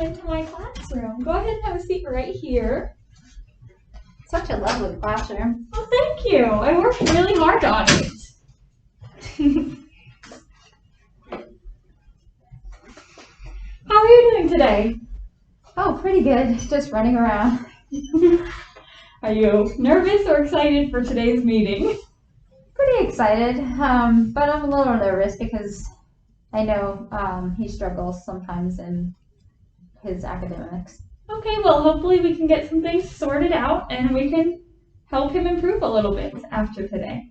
into my classroom. Go ahead and have a seat right here. Such a lovely classroom. Well, thank you. I worked really hard on it. How are you doing today? Oh, pretty good. Just running around. Are you nervous or excited for today's meeting? Pretty excited, but I'm a little nervous because I know he struggles sometimes in his academics. Okay, well, hopefully we can get some things sorted out and we can help him improve a little bit after today.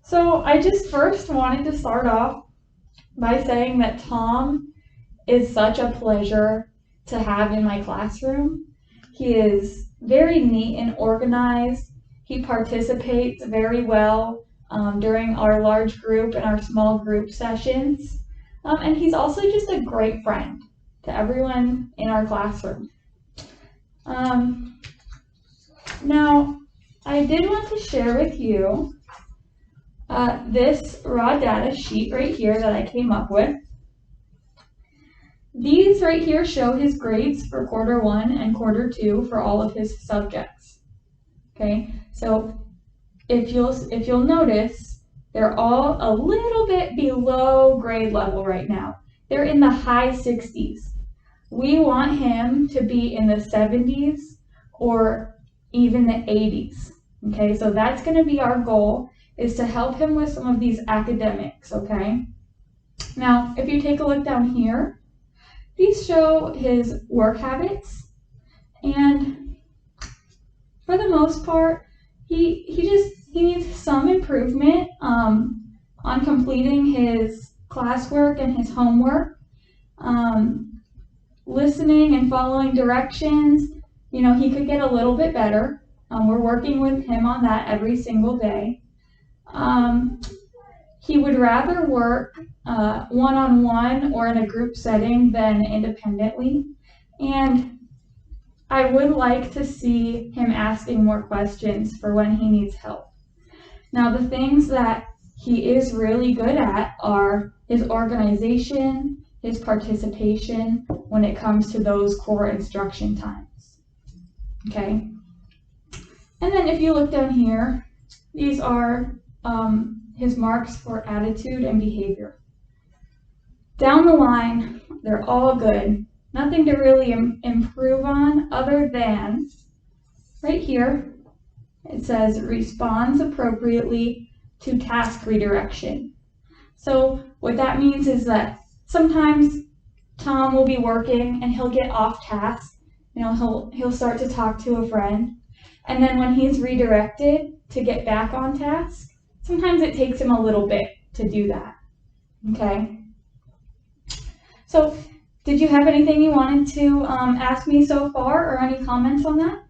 So I just first wanted to start off by saying that Tom is such a pleasure to have in my classroom. He is very neat and organized. He participates very well during our large group and our small group sessions. And he's also just a great friend to everyone in our classroom. Now, I did want to share with you this raw data sheet right here that I came up with. These right here show his grades for quarter 1 and quarter 2 for all of his subjects. Okay, so if you'll notice, they're all a little bit below grade level right now. They're in the high 60s. We want him to be in the 70s or even the 80s. Okay, so that's going to be our goal, is to help him with some of these academics, okay? Now, if you take a look down here, these show his work habits, and for the most part, he needs some improvement on completing his classwork and his homework, listening and following directions. You know, he could get a little bit better. We're working with him on that every single day. He would rather work one-on-one or in a group setting than independently. And I would like to see him asking more questions for when he needs help. Now, the things that he is really good at are his organization, his participation when it comes to those core instruction times. Okay? And then if you look down here, these are his marks for attitude and behavior. Down the line, they're all good. Nothing to really improve on other than right here, it says responds appropriately to task redirection. So what that means is that sometimes Tom will be working and he'll get off task. You know, he'll start to talk to a friend. And then when he's redirected to get back on task, sometimes it takes him a little bit to do that. Okay? So, did you have anything you wanted to ask me so far, or any comments on that?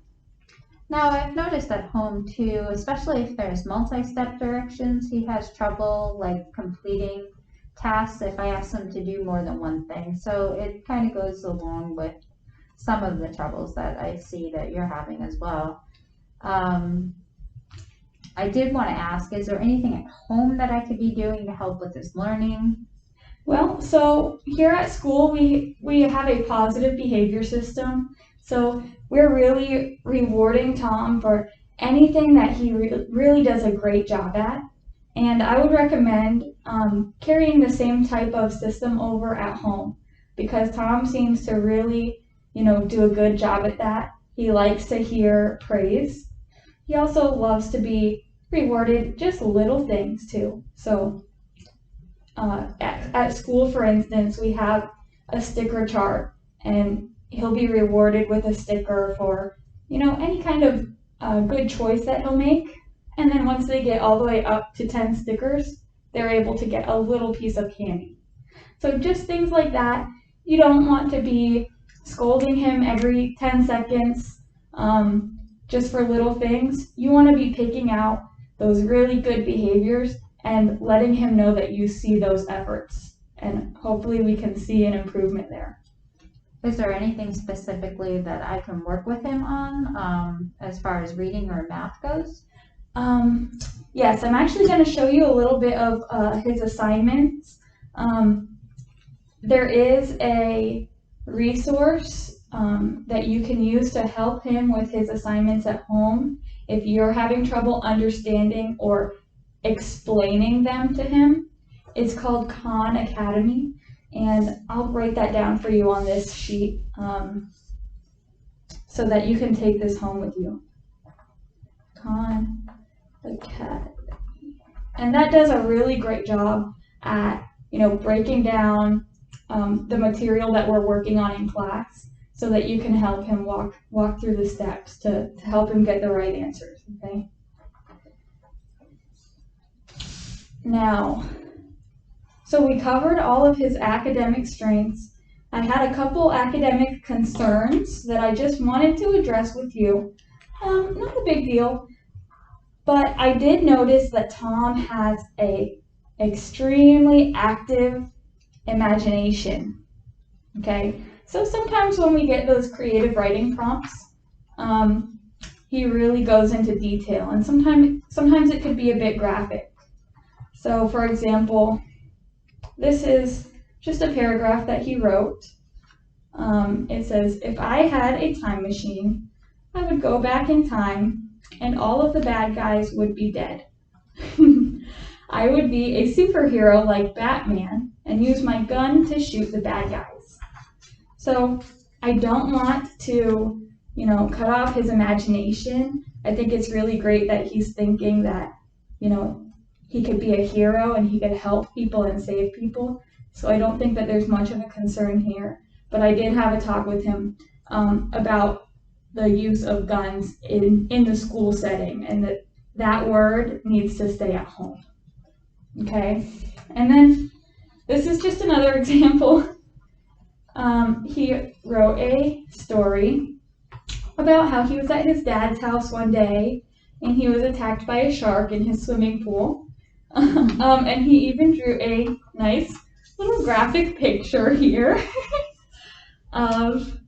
Now, I've noticed at home too, especially if there's multi-step directions, he has trouble like completing tasks if I ask him to do more than one thing. So it kind of goes along with some of the troubles that I see that you're having as well. I did want to ask, is there anything at home that I could be doing to help with his learning? Well, so here at school, we have a positive behavior system. So we're really rewarding Tom for anything that he really does a great job at. And I would recommend carrying the same type of system over at home, because Tom seems to really, do a good job at that. He likes to hear praise. He also loves to be rewarded just little things too. So at school, for instance, we have a sticker chart, and he'll be rewarded with a sticker for, any kind of good choice that he'll make. And then once they get all the way up to 10 stickers, they're able to get a little piece of candy. So just things like that. You don't want to be scolding him every 10 seconds just for little things. You want to be picking out those really good behaviors and letting him know that you see those efforts. And hopefully we can see an improvement there. Is there anything specifically that I can work with him on as far as reading or math goes? Yes, I'm actually going to show you a little bit of his assignments. there is a resource that you can use to help him with his assignments at home if you're having trouble understanding or explaining them to him. It's called Khan Academy, and I'll write that down for you on this sheet so that you can take this home with you. Khan Academy. And that does a really great job at, breaking down the material that we're working on in class so that you can help him walk through the steps to help him get the right answers, okay? Now, so we covered all of his academic strengths. I had a couple academic concerns that I just wanted to address with you. Not a big deal, but I did notice that Tom has a extremely active imagination, okay? So sometimes when we get those creative writing prompts, he really goes into detail, and sometimes it could be a bit graphic. So for example, this is just a paragraph that he wrote. It says, if I had a time machine, I would go back in time and all of the bad guys would be dead. I would be a superhero like Batman and use my gun to shoot the bad guys. So I don't want to, cut off his imagination. I think it's really great that he's thinking that, he could be a hero and he could help people and save people. So I don't think that there's much of a concern here. But I did have a talk with him about the use of guns in the school setting, and that word needs to stay at home. Okay? And then this is just another example. He wrote a story about how he was at his dad's house one day and he was attacked by a shark in his swimming pool. And he even drew a nice little graphic picture here of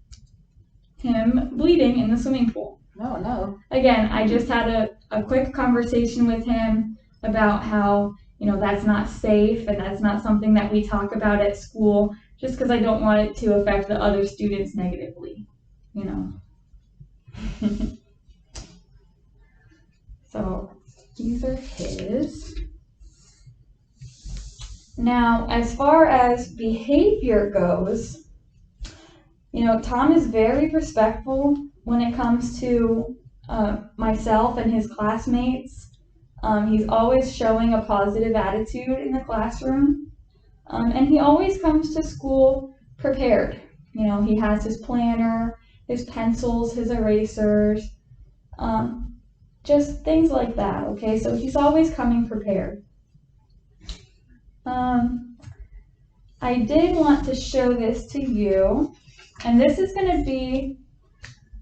him bleeding in the swimming pool. Oh, no. Again, I just had a quick conversation with him about how, that's not safe and that's not something that we talk about at school, just because I don't want it to affect the other students negatively, So these are his. Now, as far as behavior goes, Tom is very respectful when it comes to myself and his classmates. He's always showing a positive attitude in the classroom. And he always comes to school prepared. He has his planner, his pencils, his erasers, just things like that, okay? So he's always coming prepared. I did want to show this to you, and this is going to be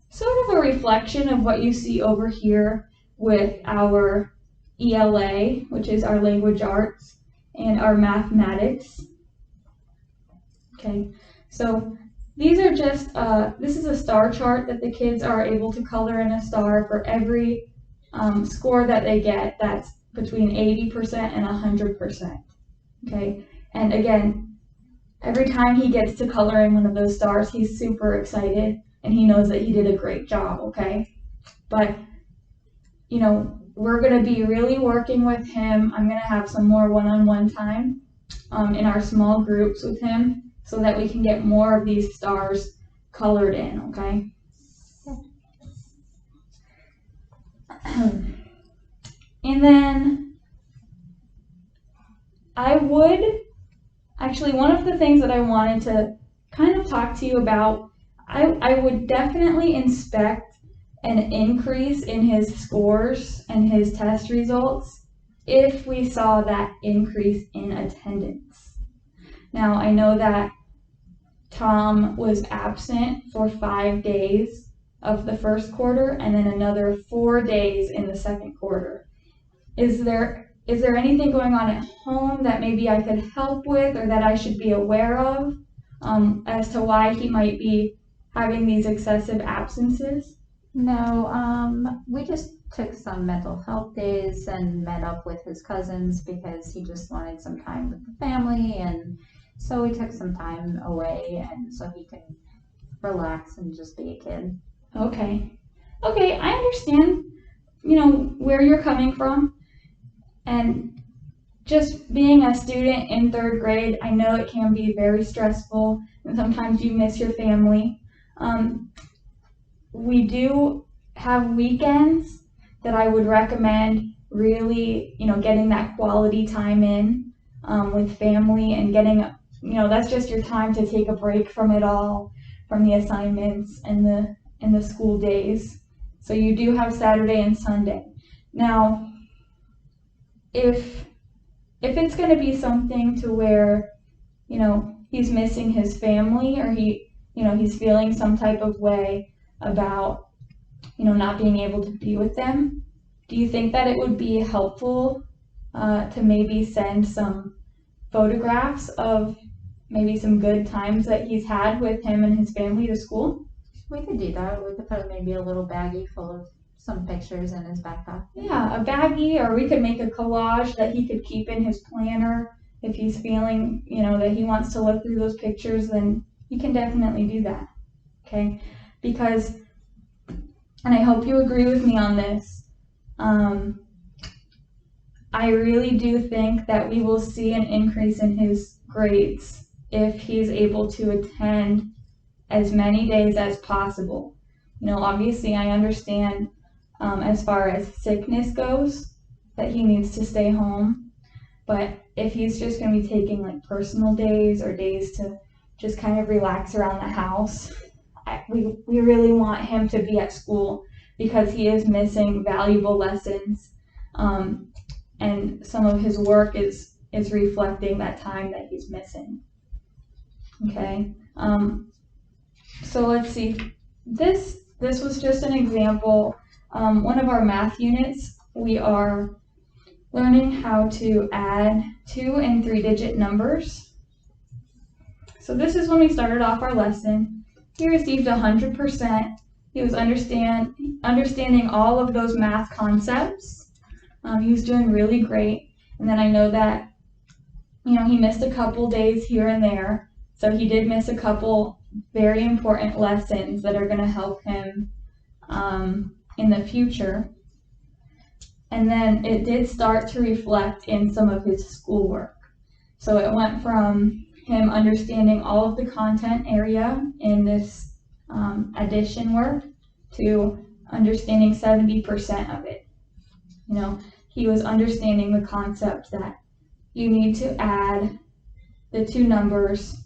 sort of a reflection of what you see over here with our ELA, which is our language arts, and our mathematics. Okay, so these are just, this is a star chart that the kids are able to color in a star for every score that they get that's between 80% and 100%. Okay, and again, every time he gets to color in one of those stars, he's super excited and he knows that he did a great job, okay? But, we're going to be really working with him. I'm going to have some more one-on-one time in our small groups with him so that we can get more of these stars colored in, okay? And then one of the things that I wanted to kind of talk to you about, I would definitely inspect an increase in his scores and his test results if we saw that increase in attendance. Now, I know that Tom was absent for 5 days of the first quarter and then another 4 days in the second quarter. Is there anything going on at home that maybe I could help with or that I should be aware of as to why he might be having these excessive absences? No, we just took some mental health days and met up with his cousins because he just wanted some time with the family, and So we took some time away and so he can relax and just be a kid. Okay. Okay, I understand, where you're coming from. And just being a student in third grade, I know it can be very stressful and sometimes you miss your family. We do have weekends that I would recommend really, getting that quality time in with family and getting, that's just your time to take a break from it all, from the assignments and the school days. So you do have Saturday and Sunday. Now, if it's going to be something to where, he's missing his family or he's feeling some type of way about, not being able to be with them, do you think that it would be helpful to maybe send some photographs of maybe some good times that he's had with him and his family to school? We could do that. We could put maybe a little baggie full of some pictures in his backpack. Yeah, a baggie, or we could make a collage that he could keep in his planner. If he's feeling, that he wants to look through those pictures, then you can definitely do that. Okay? Because, and I hope you agree with me on this, I really do think that we will see an increase in his grades if he's able to attend as many days as possible. Obviously I understand as far as sickness goes that he needs to stay home, but if he's just going to be taking like personal days or days to just kind of relax around the house, we really want him to be at school because he is missing valuable lessons, and some of his work is reflecting that time that he's missing. Okay, so let's see. This was just an example. One of our math units, we are learning how to add 2- and 3-digit numbers. So this is when we started off our lesson. He received 100%. He was understanding all of those math concepts. He was doing really great. And then I know that, he missed a couple days here and there. So he did miss a couple very important lessons that are going to help him in the future. And then it did start to reflect in some of his schoolwork. So it went from him understanding all of the content area in this addition work to understanding 70% of it. He was understanding the concept that you need to add the 2 numbers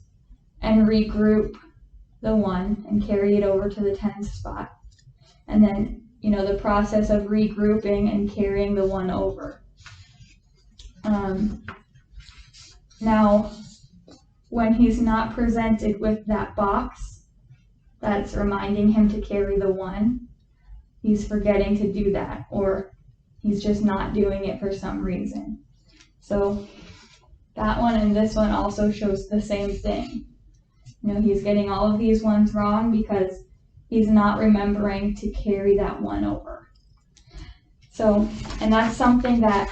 and regroup the 1 and carry it over to the tens spot. And then, the process of regrouping and carrying the 1 over. Now, when he's not presented with that box that's reminding him to carry the 1, he's forgetting to do that, or he's just not doing it for some reason. So that one and this one also shows the same thing. He's getting all of these ones wrong because he's not remembering to carry that 1 over. So, and that's something that,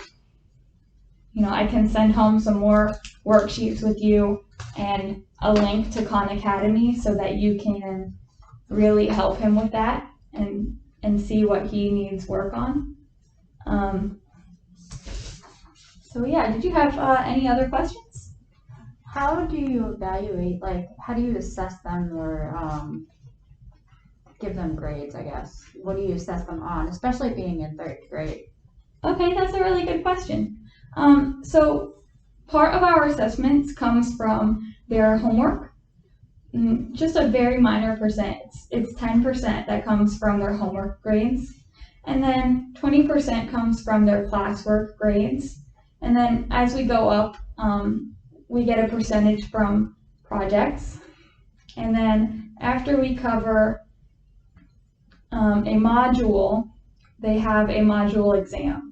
I can send home some more worksheets with you and a link to Khan Academy so that you can really help him with that and see what he needs work on. So yeah, did you have any other questions? How do you evaluate, how do you assess them or give them grades, I guess? What do you assess them on, especially being in 3rd grade? Okay, that's a really good question. So part of our assessments comes from their homework. Just a very minor percent. It's 10% that comes from their homework grades. And then 20% comes from their classwork grades. And then as we go up, we get a percentage from projects. And then after we cover a module, they have a module exam.